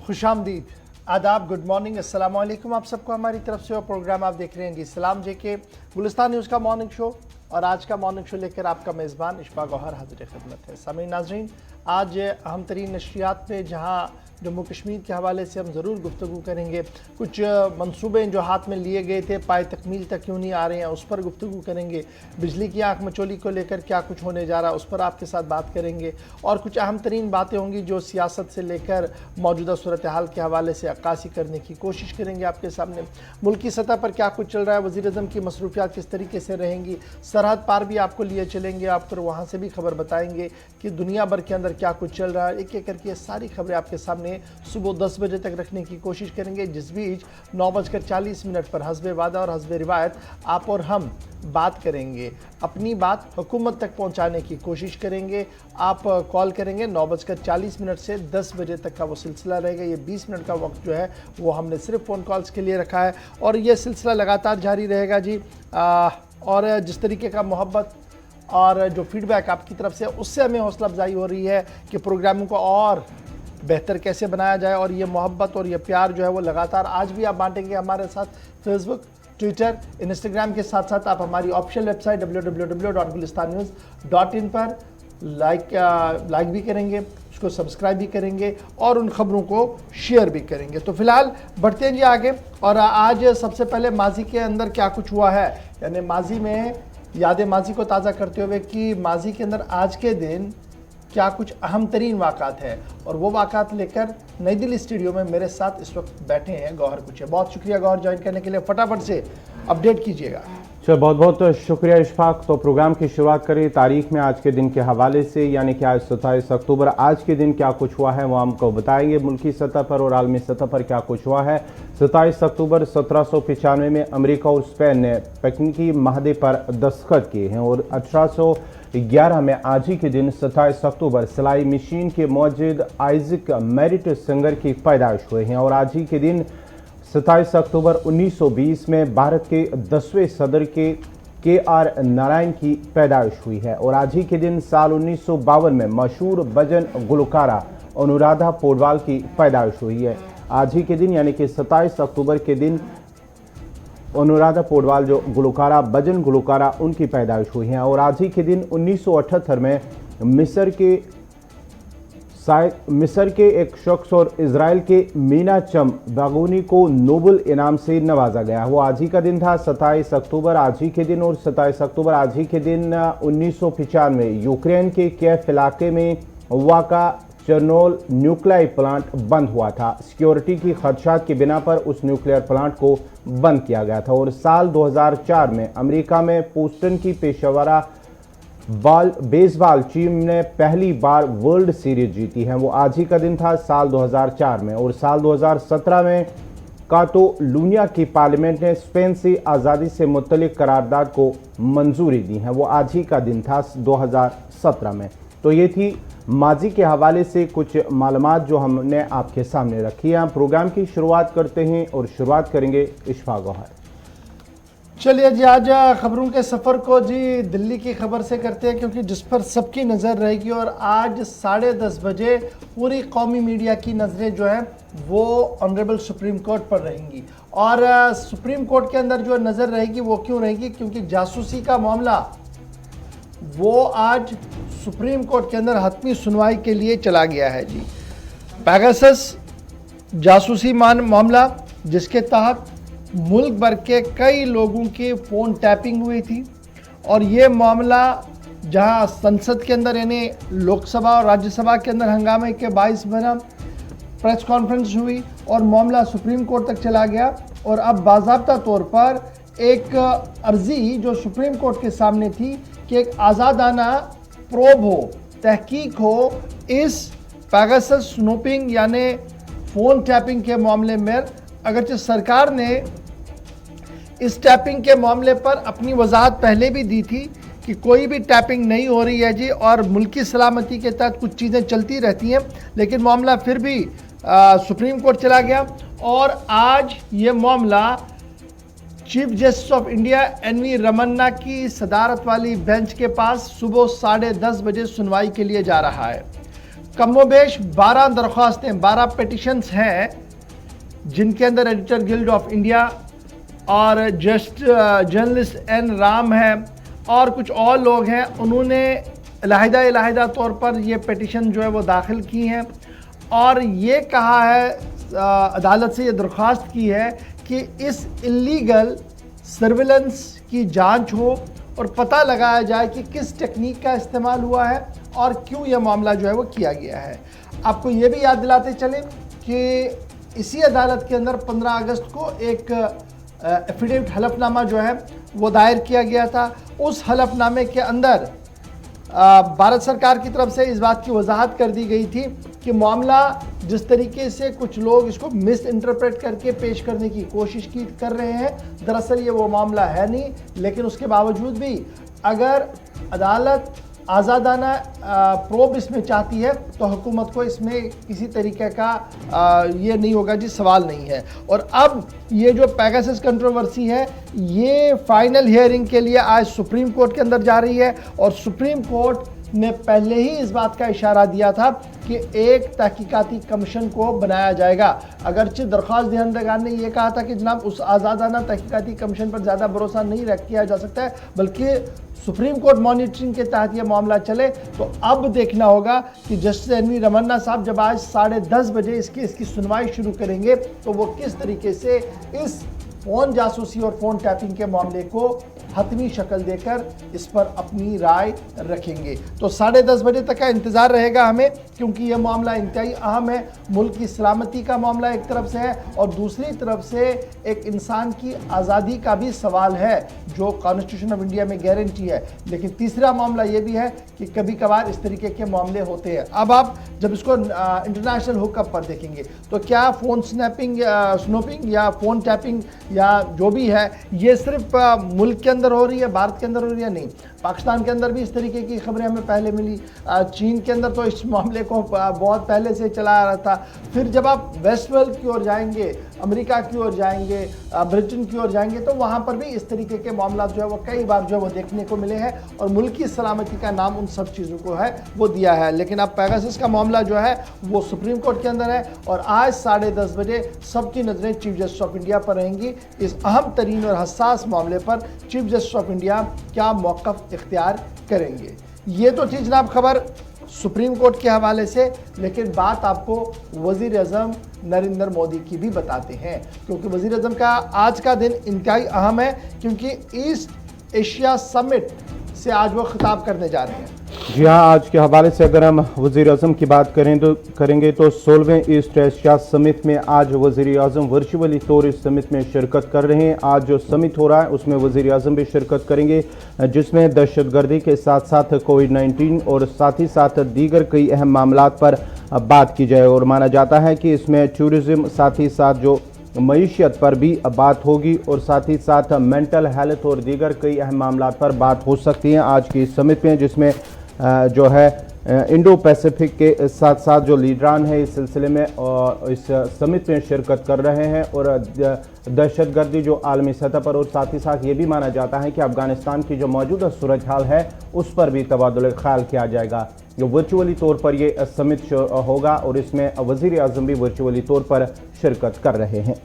खुशामदीद, आदाब, good morning, अस्सलाम वालेकुम आप सबको हमारी तरफ से। और प्रोग्राम आप देख रहे हैं जी सलाम जे के गुलिस्तान न्यूज़ का मॉर्निंग शो। और आज का मॉर्निंग शो लेकर आपका मेज़बान इशफा गौहर हाजिर खिदमत है। सामीन नाज़रीन, आज अहम तरीन नशरियात में जहाँ जम्मू कश्मीर के हवाले से हम ज़रूर गुफ्तगू करेंगे। कुछ मंसूबे जो हाथ में लिए गए थे पाए तकमील तक क्यों नहीं आ रहे हैं, उस पर गुफ्तगू करेंगे। बिजली की आँख मचोली को लेकर क्या कुछ होने जा रहा है, उस पर आपके साथ बात करेंगे। और कुछ अहम तरीन बातें होंगी जो सियासत से लेकर मौजूदा सूरत हाल के हवाले से अक्कासी करने की कोशिश करेंगे आपके सामने। मुल्की सतह पर क्या कुछ चल रहा है, वज़ीर-ए-आज़म की मसरूफियात किस तरीके से रहेंगी, सरहद पार भी आपको लिए चलेंगे, आप फिर वहाँ से भी खबर बताएंगे कि दुनिया भर के अंदर क्या कुछ चल रहा है। एक एक करके ये सारी खबरें आपके सामने सुबह 10 बजे तक रखने की कोशिश करेंगे। जिस बीच 9:40 पर हस्बे वादा और हस्बे रिवायत आप और हम बात करेंगे, अपनी बात हुकूमत तक पहुंचाने की कोशिश करेंगे। आप कॉल करेंगे 9:40 से 10 बजे तक का वो सिलसिला रहेगा। ये 20 मिनट का वक्त जो है वो हमने सिर्फ फ़ोन कॉल्स के लिए रखा है और ये सिलसिला लगातार जारी रहेगा जी। और जिस तरीके का मोहब्बत और जो फीडबैक आपकी तरफ से उससे हमें हौसला अफजाई हो रही है कि प्रोग्रामों को और बेहतर कैसे बनाया जाए। और ये मोहब्बत और ये प्यार जो है वो लगातार आज भी आप बांटेंगे हमारे साथ। फेसबुक, ट्विटर, इंस्टाग्राम के साथ साथ आप हमारी ऑफिशियल वेबसाइट www.gulistannews.in पर लाइक भी करेंगे, उसको सब्सक्राइब भी करेंगे और उन खबरों को शेयर भी करेंगे। तो फिलहाल बढ़ते हैं जी आगे। और आज सबसे पहले माजी के अंदर क्या कुछ हुआ है, यानी माजी में यादें माजी को ताज़ा करते हुए कि माजी के अंदर आज के दिन क्या कुछ अहम तरीन वाक़ात है। और वो वाक़ात लेकर नई दिल्ली स्टूडियो में मेरे साथ इस वक्त बैठे हैं गौहर कुचे। बहुत शुक्रिया गौहर ज्वाइन करने के लिए। फटाफट से अपडेट कीजिएगा। चलो, बहुत बहुत शुक्रिया इशफाक। तो प्रोग्राम की शुरुआत करें तारीख में आज के दिन के हवाले से, यानी कि आज 27 अक्टूबर। आज के दिन क्या कुछ हुआ है वो हमको बताएंगे। मुल्की सतह पर और आलमी सतह पर क्या कुछ हुआ है। 27 अक्टूबर 1795 में अमेरिका और स्पेन ने तकनीकी माहदे पर दस्तखत किए हैं। और 1811 में आज ही के दिन 27 अक्टूबर सिलाई मशीन के मौजूद आइजक मेरिट सिंगर की पैदाइश हुई है। और आज ही के दिन 27 अक्टूबर 1920 में भारत के 10वें सदर के आर नारायण की पैदाइश हुई है। और आज ही के दिन साल 1952 में मशहूर भजन गुलकारा अनुराधा पौडवाल की पैदाइश हुई है। आज ही के दिन यानी कि 27 अक्टूबर के दिन अनुराधा पौडवाल जो गुलकारा भजन गुलकारा उनकी पैदाइश हुई है। और आज ही के दिन 1978 में मिस्र के एक शख्स और इजराइल के मीना चम बागुनी को नोबेल इनाम से नवाजा गया। वो आज ही का दिन था 27 अक्टूबर आज ही के दिन। और 27 अक्टूबर आज ही के दिन 1995 यूक्रेन के कीव इलाके में वाक़ा चेर्नोबिल न्यूक्लियर प्लांट बंद हुआ था। सिक्योरिटी की खदशात की बिना पर उस न्यूक्लियर प्लांट को बंद किया गया था। और साल 2004 में अमेरिका में पोस्टन की पेशेवरा बेसबॉल टीम ने पहली बार वर्ल्ड सीरीज जीती है। वो आज ही का दिन था साल 2004 में। और साल 2017 में कातालूनिया की पार्लियामेंट ने स्पेन से आज़ादी से मुतल्लिक करारदाद को मंजूरी दी है। वो आज ही का दिन था 2017 में। तो ये थी माजी के हवाले से कुछ मालूमात जो हमने आपके सामने रखी है। प्रोग्राम की शुरुआत करते हैं और शुरुआत करेंगे इशफा गौहर। चलिए जी, आज खबरों के सफ़र को जी दिल्ली की खबर से करते हैं क्योंकि जिस पर सबकी नज़र रहेगी। और आज 10:30 बजे पूरी कौमी मीडिया की नज़रें जो है वो ऑनरेबल सुप्रीम कोर्ट पर रहेंगी। और सुप्रीम कोर्ट के अंदर जो नज़र रहेगी वो क्यों रहेगी, क्योंकि जासूसी का मामला वो आज सुप्रीम कोर्ट के अंदर हतमी सुनवाई के लिए चला गया है जी। पेगासस जासूसी मामला जिसके तहत मुल्क भर के कई लोगों की फ़ोन टैपिंग हुई थी। और ये मामला जहां संसद के अंदर यानी लोकसभा और राज्यसभा के अंदर हंगामे के बाइस बना, प्रेस कॉन्फ्रेंस हुई और मामला सुप्रीम कोर्ट तक चला गया। और अब बाज़ाब्ता तौर पर एक अर्जी जो सुप्रीम कोर्ट के सामने थी कि एक आज़ादाना प्रोब हो, तहकीक हो इस पेगासस स्नूपिंग यानी फ़ोन टैपिंग के मामले में। अगरचे सरकार ने इस टैपिंग के मामले पर अपनी वजाहत पहले भी दी थी कि कोई भी टैपिंग नहीं हो रही है जी और मुल्की सलामती के तहत कुछ चीज़ें चलती रहती हैं, लेकिन मामला फिर भी सुप्रीम कोर्ट चला गया। और आज ये मामला chief justice of India N V. Ramana की सदारत वाली बेंच के पास सुबह 10:30 बजे सुनवाई के लिए जा रहा है। कमोबेश 12 दरख्वास्तें, 12 पिटिशंस हैं, जिनके अंदर एडिटर गिल्ड ऑफ इंडिया और जर्नलिस्ट एन राम है और कुछ और लोग हैं। उन्होंने अलहदा तौर पर ये पिटिशन जो है वो दाखिल की हैं और ये कहा है, अदालत से ये दरख्वास्त की है कि इस इल्लीगल सर्विलेंस की जांच हो और पता लगाया जाए कि किस टेक्निक का इस्तेमाल हुआ है और क्यों यह मामला जो है वो किया गया है। आपको ये भी याद दिलाते चलें कि इसी अदालत के अंदर 15 अगस्त को एक एफिडेविट हलफनामा जो है वो दायर किया गया था। उस हलफनामे के अंदर भारत सरकार की तरफ से इस बात की वजाहत कर दी गई थी कि मामला जिस तरीके से कुछ लोग इसको मिस इंटरप्रेट करके पेश करने की कोशिश कर रहे हैं, दरअसल ये वो मामला है नहीं। लेकिन उसके बावजूद भी अगर अदालत आज़ादाना प्रोब इसमें चाहती है तो हुकूमत को इसमें किसी तरीके का ये नहीं होगा जी, सवाल नहीं है। और अब ये जो पेगासस कंट्रोवर्सी है ये फाइनल हियरिंग के लिए आज सुप्रीम कोर्ट के अंदर जा रही है और सुप्रीम कोर्ट ने पहले ही इस बात का इशारा दिया था कि एक तहकीकाती कमीशन को बनाया जाएगा। अगरचे दरख्वास्त दहिंदगान ने यह कहा था कि जनाब उस आज़ादाना तहकीकाती कमीशन पर ज़्यादा भरोसा नहीं किया जा सकता है, बल्कि सुप्रीम कोर्ट मॉनिटरिंग के तहत यह मामला चले। तो अब देखना होगा कि जस्टिस एन.वी. रमन्ना साहब जब आज 10:30 बजे इसकी सुनवाई शुरू करेंगे तो वो किस तरीके से इस फ़ोन जासूसी और फ़ोन टैपिंग के मामले को हतमी शक्ल देकर इस पर अपनी राय रखेंगे। तो 10:30 बजे तक का इंतज़ार रहेगा हमें, क्योंकि यह मामला इंतहाई अहम है। मुल्क की सलामती का मामला एक तरफ से है और दूसरी तरफ से एक इंसान की आज़ादी का भी सवाल है जो कॉन्स्टिट्यूशन ऑफ इंडिया में गारंटी है। लेकिन तीसरा मामला ये भी है कि कभी कभार इस तरीके के मामले होते हैं। अब आप जब इसको इंटरनेशनल हुकअप पर देखेंगे तो क्या फ़ोन स्नूपिंग या फ़ोन टैपिंग या जो भी है ये सिर्फ मुल्क के अंदर हो रही है, भारत के अंदर हो रही है? नहीं, पाकिस्तान के अंदर भी इस तरीके की खबरें हमें पहले मिली। चीन के अंदर तो इस मामले को बहुत पहले से चला आ रहा था। फिर जब आप वेस्ट वर्ल्ड की ओर जाएंगे, अमेरिका की ओर जाएंगे, ब्रिटेन की ओर जाएंगे, तो वहाँ पर भी इस तरीके के मामला जो है वो कई बार जो है वो देखने को मिले हैं और मुल्क की सलामती का नाम उन सब चीज़ों को है वो दिया है। लेकिन अब पेगासस का मामला जो है वो सुप्रीम कोर्ट के अंदर है और आज 10:30 बजे सबकी नज़रें चीफ जस्टिस ऑफ इंडिया पर रहेंगी। इस अहम तरीन और हसास मामले पर चीफ जस्टिस ऑफ इंडिया क्या मौक़िफ़ इख्तियार करेंगे। ये तो थी जनाब खबर सुप्रीम कोर्ट के हवाले से, लेकिन बात आपको वज़ीर आज़म नरेंद्र मोदी की भी बताते हैं, क्योंकि वज़ीर आज़म का आज का दिन इंतहाई अहम है, क्योंकि ईस्ट एशिया समिट से आज वो खिताब करने जा रहे हैं। जी हाँ, आज के हवाले से अगर हम वज़ीर आज़म की बात करेंगे तो 16वें ईस्ट एशिया समिट में आज वज़ीर आज़म वर्चुअली तौर इस समिट में शिरकत कर रहे हैं। आज जो समिट हो रहा है उसमें वज़ीर आज़म भी शिरकत करेंगे, जिसमें दहशतगर्दी के साथ साथ कोविड-19 और साथ ही साथ दीगर कई अहम मामलात पर बात की जाए। और माना जाता है कि इसमें टूरिज़्म, साथ ही साथ जो मईशत पर भी बात होगी और साथ ही साथ मेंटल हेल्थ और दीगर कई अहम मामलात पर बात हो सकती है आज की समिट में, जिसमें जो है इंडो पैसिफिक के साथ साथ जो लीडरान है इस सिलसिले में और इस समिट में शिरकत कर रहे हैं। और दहशतगर्दी जो आलमी सतह पर और साथ ही साथ ये भी माना जाता है कि अफगानिस्तान की जो मौजूदा सूरत हाल है उस पर भी तबादुल ख्याल किया जाएगा। जो वर्चुअली तौर पर ये समिट होगा और इसमें वज़ीर आज़म भी वर्चुअली तौर पर शिरकत कर रहे हैं।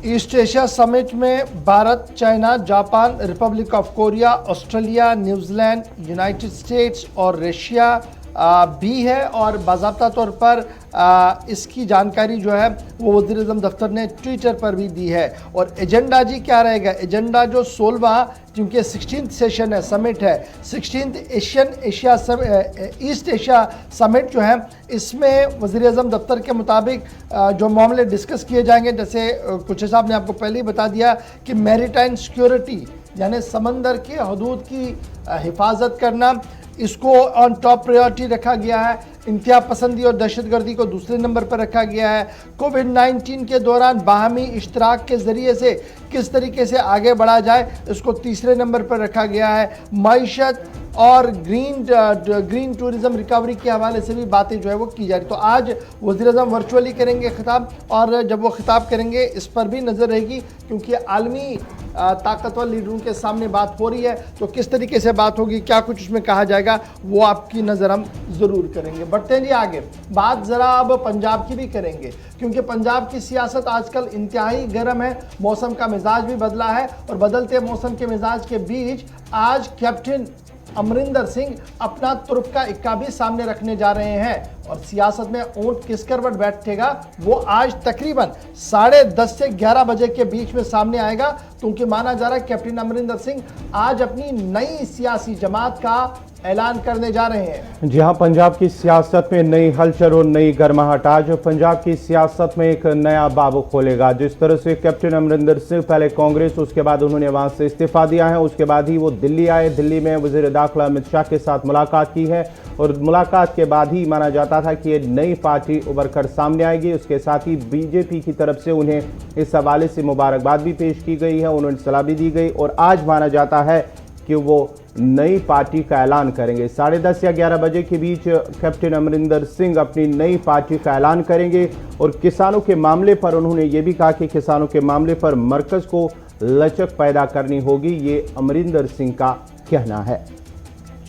ईस्ट एशिया समिट में Bharat, China, Japan, Republic of Korea, Australia, New Zealand, United states और रशिया भी है और बाज़ाब्ता तौर पर इसकी जानकारी जो है वो वज़ीर आज़म दफ्तर ने ट्विटर पर भी दी है। और एजेंडा जी क्या रहेगा? एजेंडा जो 16वां, क्योंकि 16th सेशन है, समिट है, 16th ईस्ट एशिया समिट जो है, इसमें वज़ीर आज़म दफ्तर के मुताबिक जो मामले डिस्कस किए जाएंगे, जैसे कुछ साहब ने आपको पहले ही बता दिया कि मैरीटाइम सिक्योरिटी यानी समंदर की हदूद की हिफाजत करना, इसको ऑन टॉप प्रायोरिटी रखा गया है। इंतहा पसंदी और दहशतगर्दी को दूसरे नंबर पर रखा गया है। कोविड-19 के दौरान बाहमी इश्तराक के ज़रिए से किस तरीके से आगे बढ़ा जाए, इसको तीसरे नंबर पर रखा गया है। मईशत और ग्रीन टूरिज़म रिकवरी के हवाले से भी बातें जो है वो की जा रही। तो आज वज़ीर आज़म वर्चुअली करेंगे खिताब और जब वो खिताब करेंगे इस पर भी नज़र रहेगी, क्योंकि आलमी ताकतवर लीडरों के सामने बात हो रही है, तो किस तरीके से बात होगी, क्या कुछ उसमें कहा जाएगा, वो आपकी नज़र हम ज़रूर करेंगे। बढ़ते हैं जी आगे। बात जरा अब पंजाब की भी करेंगे, क्योंकि पंजाब की सियासत आजकल इंतहाई गर्म है। मौसम का मिजाज भी बदला है और बदलते मौसम के मिजाज के बीच आज कैप्टन अमरिंदर सिंह अपना तुर्क का इक्का भी सामने रखने जा रहे हैं। और सियासत में ऊंट किस करवट बैठेगा वो आज तकरीबन 10:30 से 11 बजे के बीच में सामने आएगा, क्योंकि माना जा रहा है कैप्टन अमरिंदर सिंह आज अपनी नई सियासी जमात का ऐलान करने जा रहे हैं। जी हां, पंजाब की सियासत में नई हलचल और नई गर्माहट। आज पंजाब की सियासत में एक नया बाब खोलेगा। जिस तरह से कैप्टन अमरिंदर सिंह पहले कांग्रेस, उसके बाद उन्होंने वहां से इस्तीफा दिया है, उसके बाद ही वो दिल्ली आए। दिल्ली में वजीर दाखिला अमित शाह के साथ मुलाकात की है और मुलाकात के बाद ही माना जाता था कि ये नई पार्टी उभर कर सामने आएगी। उसके साथ ही बीजेपी की तरफ से उन्हें इस हवाले से मुबारकबाद भी पेश की गई है, उन्हें सलाह भी दी गई और आज माना जाता है कि वो नई पार्टी का ऐलान करेंगे। 10:30 या 11 बजे के बीच कैप्टन अमरिंदर सिंह अपनी नई पार्टी का ऐलान करेंगे। और किसानों के मामले पर उन्होंने ये भी कहा कि किसानों के मामले पर मरकज को लचक पैदा करनी होगी, ये अमरिंदर सिंह का कहना है।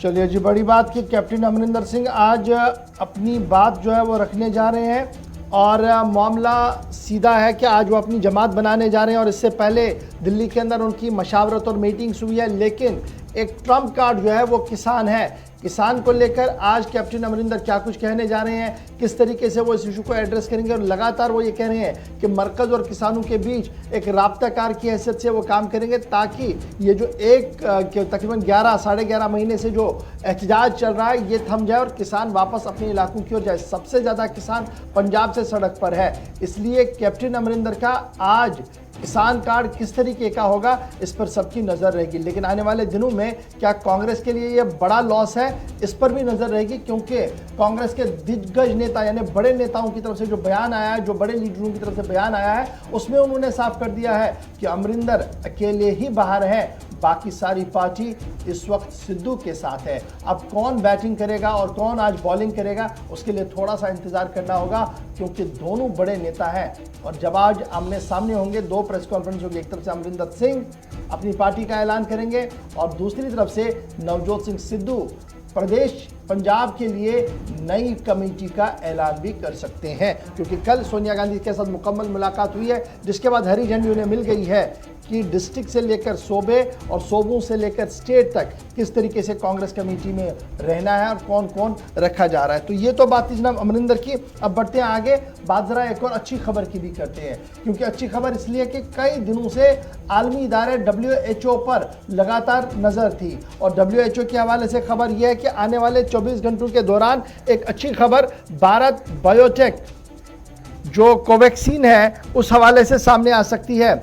चलिए जी, बड़ी बात कि कैप्टन अमरिंदर सिंह आज अपनी बात जो है वो रखने जा रहे हैं और मामला सीधा है कि आज वो अपनी जमात बनाने जा रहे हैं। और इससे पहले दिल्ली के अंदर उनकी मशावरत और मीटिंग्स हुई है, लेकिन एक ट्रम्प कार्ड जो है वो किसान है। किसान को लेकर आज कैप्टन अमरिंदर क्या कुछ कहने जा रहे हैं, किस तरीके से वो इस इशू को एड्रेस करेंगे। और लगातार वो ये कह रहे हैं कि मरकज़ और किसानों के बीच एक राब्ताकार की हैसियत से वो काम करेंगे, ताकि ये जो तकरीबन 11-11.5 महीने से जो एहतजाज चल रहा है ये थम जाए और किसान वापस अपने इलाकों की ओर जाए। सबसे ज़्यादा किसान पंजाब से सड़क पर है, इसलिए कैप्टन अमरिंदर का आज किसान कार्ड किस तरीके का होगा इस पर सबकी नज़र रहेगी। लेकिन आने वाले दिनों में क्या कांग्रेस के लिए यह बड़ा लॉस है, इस पर भी नज़र रहेगी, क्योंकि कांग्रेस के दिग्गज नेता यानी बड़े नेताओं की तरफ से जो बयान आया है, जो बड़े लीडरों की तरफ से बयान आया है, उसमें उन्होंने साफ कर दिया है कि अमरिंदर अकेले ही बाहर हैं, बाकी सारी पार्टी इस वक्त सिद्धू के साथ है। अब कौन बैटिंग करेगा और कौन आज बॉलिंग करेगा उसके लिए थोड़ा सा इंतजार करना होगा, क्योंकि दोनों बड़े नेता हैं। और जब आज आमने सामने होंगे, दो प्रेस कॉन्फ्रेंस होगी, एक तरफ से अमरिंदर सिंह अपनी पार्टी का ऐलान करेंगे और दूसरी तरफ से नवजोत सिंह सिद्धू प्रदेश पंजाब के लिए नई कमेटी का ऐलान भी कर सकते हैं, क्योंकि कल सोनिया गांधी के साथ मुकम्मल मुलाकात हुई है, जिसके बाद हरी झंडी उन्हें मिल गई है कि डिस्ट्रिक्ट से लेकर सूबे और सूबों से लेकर स्टेट तक किस तरीके से कांग्रेस कमेटी में रहना है और कौन कौन रखा जा रहा है। तो ये तो बात थी जनाब अमरिंदर की। अब बढ़ते हैं आगे, बात जरा एक और अच्छी खबर की भी करते हैं, क्योंकि अच्छी खबर इसलिए कि कई दिनों से आलमी इदारे WHO पर लगातार नज़र थी और WHO के हवाले से खबर यह है कि आने वाले 24 घंटों के दौरान एक अच्छी खबर भारत बायोटेक जो कोवैक्सीन है उस हवाले से सामने आ सकती है।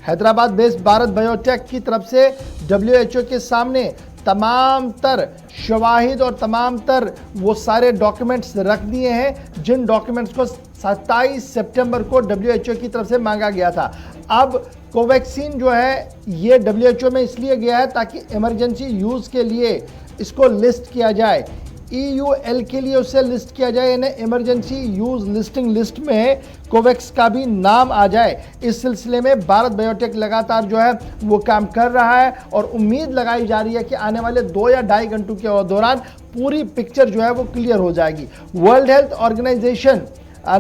हैदराबाद बेस्ड भारत बायोटेक की तरफ से WHO के सामने तमाम तर शवाहिद और तमाम तर वो सारे डॉक्यूमेंट्स रख दिए हैं, जिन डॉक्यूमेंट्स को 27 सितंबर को WHO की तरफ से मांगा गया था। अब कोवैक्सीन जो है ये WHO में इसलिए गया है ताकि इमरजेंसी यूज़ के लिए इसको लिस्ट किया जाए, EUL के लिए उसे लिस्ट किया जाए, यानी इमरजेंसी यूज लिस्टिंग लिस्ट में कोवैक्स का भी नाम आ जाए। इस सिलसिले में भारत बायोटेक लगातार जो है वो काम कर रहा है और उम्मीद लगाई जा रही है कि आने वाले 2 या 2.5 घंटों के दौरान पूरी पिक्चर जो है वो क्लियर हो जाएगी। वर्ल्ड हेल्थ ऑर्गेनाइजेशन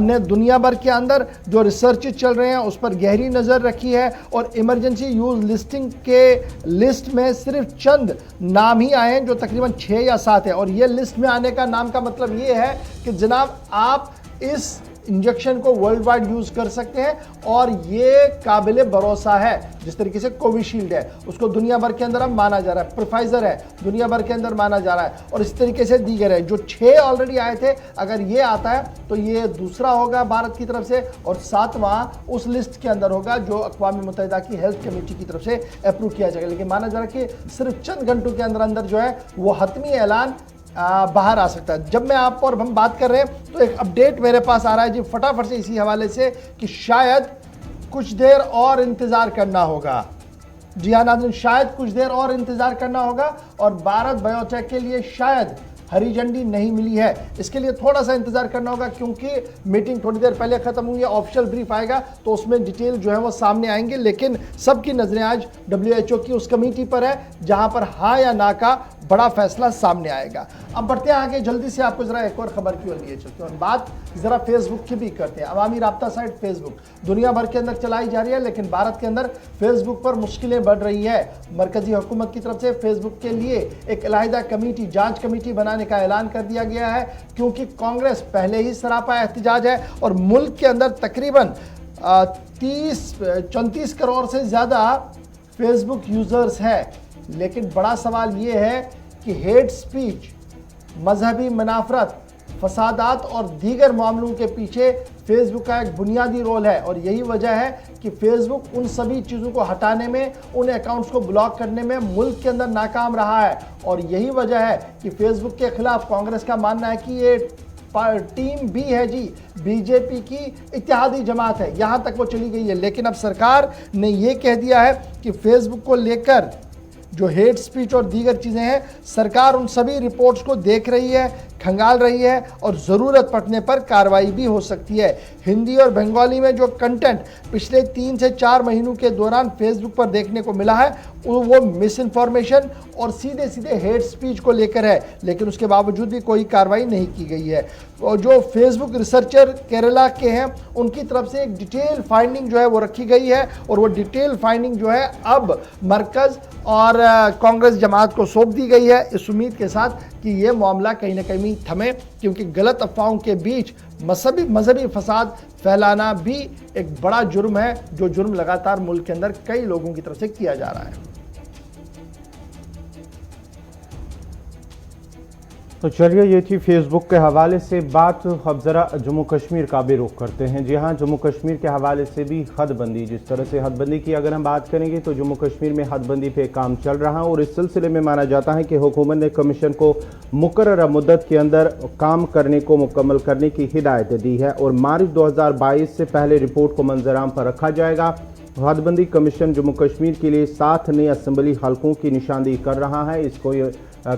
ने दुनिया भर के अंदर जो रिसर्च चल रहे हैं उस पर गहरी नज़र रखी है और इमरजेंसी यूज लिस्टिंग के लिस्ट में सिर्फ चंद नाम ही आए हैं, जो तकरीबन 6 या 7 है। और ये लिस्ट में आने का नाम का मतलब ये है कि जनाब आप इस इंजेक्शन को वर्ल्ड वाइड यूज कर सकते हैं और ये काबिल भरोसा है। जिस तरीके से कोविशील्ड है उसको दुनिया भर के अंदर अब माना जा रहा है, प्रोफाइजर है दुनिया भर के अंदर माना जा रहा है और इस तरीके से दीगर है। जो 6 ऑलरेडी आए थे, अगर ये आता है तो ये दूसरा होगा भारत की तरफ से और 7वां उस लिस्ट के अंदर होगा जो अक़वाम मुत्तहिदा की हेल्थ कमेटी की तरफ से अप्रूव किया जाएगा। लेकिन माना जा रहा है कि सिर्फ चंद घंटों के अंदर अंदर जो है वो हतमी ऐलान बाहर आ सकता है। जब मैं आप और हम बात कर रहे हैं तो एक अपडेट मेरे पास आ रहा है जी फटाफट से इसी हवाले से कि शायद कुछ देर और इंतज़ार करना होगा। जी हाँ नाज़रीन, शायद कुछ देर और इंतज़ार करना होगा और भारत बायोटेक के लिए शायद हरी झंडी नहीं मिली है। इसके लिए थोड़ा सा इंतजार करना होगा क्योंकि मीटिंग थोड़ी देर पहले खत्म हुई है, ऑफिशियल ब्रीफ आएगा तो उसमें डिटेल जो है वो सामने आएंगे। लेकिन सबकी नजरें आज WHO की उस कमेटी पर है जहां पर हाँ या ना का बड़ा फैसला सामने आएगा। अब बढ़ते हैं आगे, जल्दी से आपको जरा एक और खबर की ओर लिए चलते हैं। बात जरा फेसबुक की भी करते हैं। अवामी राब्ता साइट फेसबुक दुनिया भर के अंदर चलाई जा रही है, लेकिन भारत के अंदर फेसबुक पर मुश्किलें बढ़ रही है। मरकजी हुकूमत की तरफ से फेसबुक के लिए एक अलहदा कमेटी, जांच कमेटी बनाने का ऐलान कर दिया गया है, क्योंकि कांग्रेस पहले ही सरापा एहतजाज है और मुल्क के अंदर तकरीबन 34 करोड़ से ज़्यादा फेसबुक यूज़र्स हैं। लेकिन बड़ा सवाल ये है कि हेट स्पीच, मजहबी मुनाफरत, फसादात और दीगर मामलों के पीछे फेसबुक का एक बुनियादी रोल है और यही वजह है कि फेसबुक उन सभी चीज़ों को हटाने में, उन अकाउंट्स को ब्लॉक करने में मुल्क के अंदर नाकाम रहा है। और यही वजह है कि फेसबुक के खिलाफ कांग्रेस का मानना है कि ये टीम बी है जी, बीजेपी की इत्तेहादी जमात है, यहाँ तक वो चली गई है। लेकिन अब सरकार ने ये कह दिया है कि फेसबुक को लेकर जो हेट स्पीच और दीगर चीज़ें हैं, सरकार उन सभी रिपोर्ट्स को देख रही है, खंगाल रही है और ज़रूरत पड़ने पर कार्रवाई भी हो सकती है। हिंदी और बंगाली में जो कंटेंट पिछले 3 से 4 महीनों के दौरान फेसबुक पर देखने को मिला है वो मिस इन्फॉर्मेशन और सीधे सीधे हेट स्पीच को लेकर है, लेकिन उसके बावजूद भी कोई कार्रवाई नहीं की गई है। और जो फेसबुक रिसर्चर केरला के हैं, उनकी तरफ से एक डिटेल फाइंडिंग जो है वो रखी गई है और वो डिटेल फाइंडिंग जो है अब मरकज़ और कांग्रेस जमात को सौंप दी गई है, इस उम्मीद के साथ कि ये मामला कहीं ना कहीं थमे, क्योंकि गलत अफवाहों के बीच मजहबी फसाद फैलाना भी एक बड़ा जुर्म है, जो जुर्म लगातार मुल्क के अंदर कई लोगों की तरफ से किया जा रहा है। तो चलिए, ये थी फेसबुक के हवाले से बात। अब ज़रा जम्मू कश्मीर का भी रुख करते हैं। जी हाँ, जम्मू कश्मीर के हवाले से भी हदबंदी, जिस तरह से हदबंदी की अगर हम बात करेंगे तो जम्मू कश्मीर में हदबंदी पे काम चल रहा है और इस सिलसिले में माना जाता है कि हुकूमत ने कमीशन को मुकर्ररा मुद्दत के अंदर काम करने को मुकम्मल करने की हिदायत दी है और मार्च 2022 से पहले रिपोर्ट को मंजराम पर रखा जाएगा। हदबंदी कमीशन जम्मू कश्मीर के लिए 7 नए असम्बली हलकों की निशानदेही कर रहा है। इसको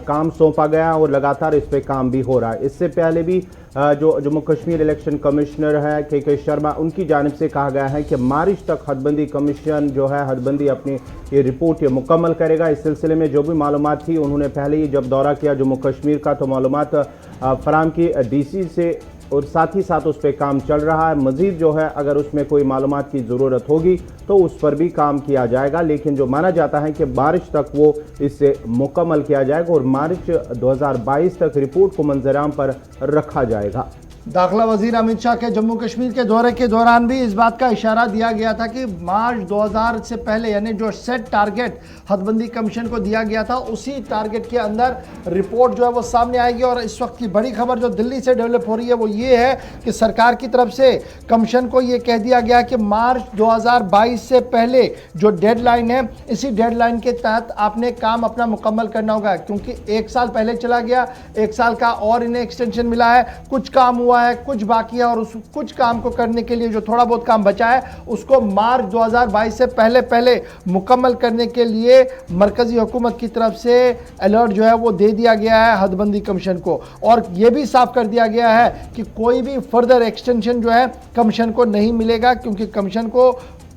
काम सौंपा गया और लगातार इस पे काम भी हो रहा है। इससे पहले भी जो जम्मू कश्मीर इलेक्शन कमिश्नर है के शर्मा, उनकी जानिब से कहा गया है कि मार्च तक हदबंदी कमीशन जो है हदबंदी अपनी ये रिपोर्ट ये मुकम्मल करेगा। इस सिलसिले में जो भी मालूमात थी, उन्होंने पहले ही जब दौरा किया जम्मू कश्मीर का तो मालूमात फराम की DC से और साथ ही साथ उस पर काम चल रहा है। मज़ीद जो है अगर उसमें कोई मालूमात की ज़रूरत होगी तो उस पर भी काम किया जाएगा, लेकिन जो माना जाता है कि मार्च तक वो इससे मुकम्मल किया जाएगा और मार्च 2022 तक रिपोर्ट को मंजराम पर रखा जाएगा। दाखिला वजीर अमित शाह के जम्मू कश्मीर के दौरे के दौरान भी इस बात का इशारा दिया गया था कि मार्च 2000 से पहले, यानी जो सेट टारगेट हदबंदी कमीशन को दिया गया था, उसी टारगेट के अंदर रिपोर्ट जो है वो सामने आएगी। और इस वक्त की बड़ी खबर जो दिल्ली से डेवलप हो रही है वो ये है कि सरकार की तरफ से कमीशन को ये कह दिया गया कि मार्च 2022 से पहले जो डेडलाइन है, इसी डेडलाइन के तहत आपने काम अपना मुकम्मल करना होगा, क्योंकि 1 साल पहले चला गया, 1 साल का और इन्हें एक्सटेंशन मिला है, कुछ काम हुआ है, कुछ बाकी है और उस कुछ काम को करने के लिए जो थोड़ा बहुत काम बचा है उसको मार्च 2022 से पहले मुकम्मल करने के लिए मरकजी हुकूमत की तरफ से अलर्ट जो है वो दे दिया गया है हदबंदी कमीशन को। और यह भी साफ कर दिया गया है कि कोई भी फर्दर एक्सटेंशन जो है कमीशन को नहीं मिलेगा, क्योंकि कमीशन को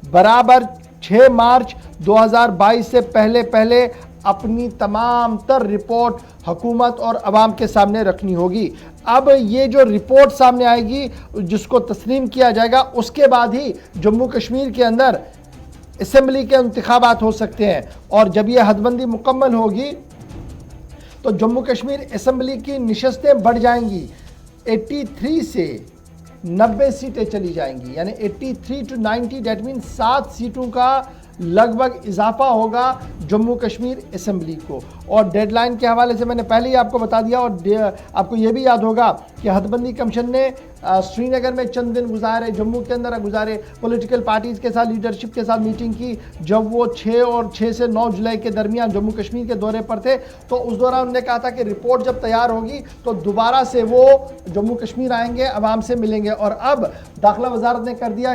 बराबर 6 मार्च 2022 से पहले अपनी तमाम तर रिपोर्ट हुकूमत और अवाम के सामने रखनी होगी। अब ये जो रिपोर्ट सामने आएगी, जिसको तस्लीम किया जाएगा, उसके बाद ही जम्मू कश्मीर के अंदर असेंबली के इंतखाबात हो सकते हैं। और जब ये हदबंदी मुकम्मल होगी तो जम्मू कश्मीर असेंबली की नशस्तें बढ़ जाएंगी, 83 से 90 सीटें चली जाएंगी, यानी 83 to 90, डेट मीन 7 सीटों का लगभग इजाफा होगा जम्मू कश्मीर असेंबली को। और डेडलाइन के हवाले से मैंने पहले ही आपको बता दिया, और आपको ये भी याद होगा कि हदबंदी कमीशन ने श्रीनगर में चंद दिन गुजारे, जम्मू के अंदर गुजारे, पॉलिटिकल पार्टीज़ के साथ, लीडरशिप के साथ मीटिंग की। जब वो 6 से 9 जुलाई के दरमियान जम्मू कश्मीर के दौरे पर थे, तो उस दौरान उन्होंने कहा था कि रिपोर्ट जब तैयार होगी तो दोबारा से वो जम्मू कश्मीर आएंगे, अवाम से मिलेंगे। और अब दाखिला वजारत ने कर दिया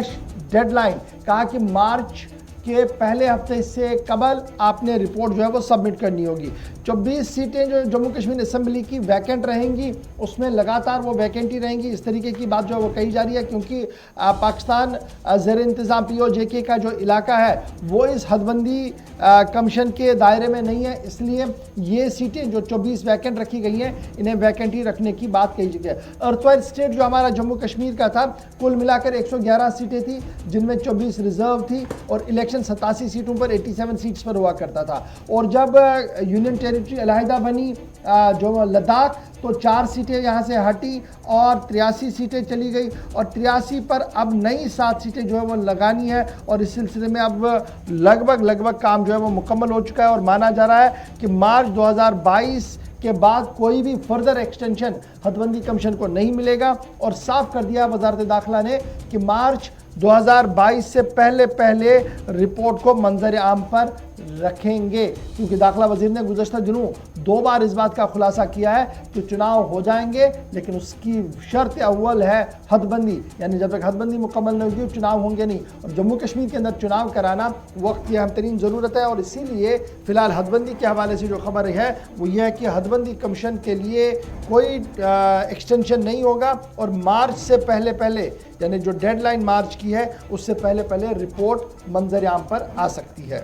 डेडलाइन, कहा कि मार्च कि पहले हफ्ते से कबल आपने रिपोर्ट जो है वो सबमिट करनी होगी। 24 सीटें जो जम्मू कश्मीर असेंबली की वैकेंट रहेंगी, उसमें लगातार वो वैकेंटी रहेंगी, इस तरीके की बात जो है वो कही जा रही है, क्योंकि पाकिस्तान ज़ेर इंतज़ाम POJK का जो इलाका है वो इस हदबंदी कमीशन के दायरे में नहीं है, इसलिए ये सीटें जो 24 वैकेंट रखी गई हैं इन्हें वैकेंटी रखने की बात कही गई है। अर्थवाइल स्टेट जो हमारा जम्मू कश्मीर का था, कुल मिलाकर 111 सीटें थी, जिनमें 24 रिजर्व थी और इलेक्शन 87 सीटों पर 87 सीट्स पर हुआ करता था। और जब यूनियन टेरिटरी अलहदा बनी जो लद्दाख, तो 4 सीटें यहाँ से हटी और 83 सीटें चली गई और 83 पर अब नई 7 सीटें जो है वो लगानी है और इस सिलसिले में अब लगभग काम जो है वो मुकम्मल हो चुका है और माना जा रहा है कि मार्च 2022 के बाद कोई भी फर्दर एक्सटेंशन हदबंदी कमीशन को नहीं मिलेगा। और साफ कर दिया वजारत दाखिला ने कि मार्च 2022 से पहले रिपोर्ट को मंजर आम पर रखेंगे, क्योंकि दाखिला वजीर ने गुज़श्ता दिनों 2 बार इस बात का खुलासा किया है कि चुनाव हो जाएंगे, लेकिन उसकी शर्त अव्वल है हदबंदी, यानी जब तक हदबंदी मुकम्मल नहीं होगी चुनाव होंगे नहीं। और जम्मू कश्मीर के अंदर चुनाव कराना वक्त की अहम तरीन ज़रूरत है और इसीलिए फ़िलहाल हदबंदी के हवाले से जो खबर है वो ये है कि हदबंदी कमीशन के लिए कोई एक्सटेंशन नहीं होगा और मार्च से पहले यानी जो डेडलाइन मार्च की है उससे पहले रिपोर्ट मंजर आम पर आ सकती है।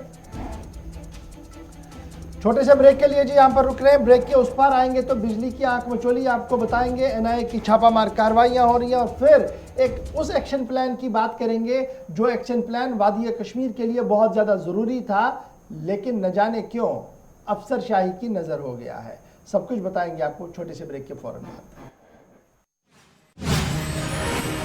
छोटे से ब्रेक के लिए जी यहाँ पर रुक रहे हैं, ब्रेक के उस पार आएंगे तो बिजली की आंख मचोली आपको बताएंगे, NIA की छापामार कार्रवाइयाँ हो रही हैं और फिर एक उस एक्शन प्लान की बात करेंगे जो एक्शन प्लान वादी कश्मीर के लिए बहुत ज़्यादा ज़रूरी था, लेकिन न जाने क्यों अफसरशाही की नज़र हो गया है। सब कुछ बताएंगे आपको छोटे से ब्रेक के फौरन बाद।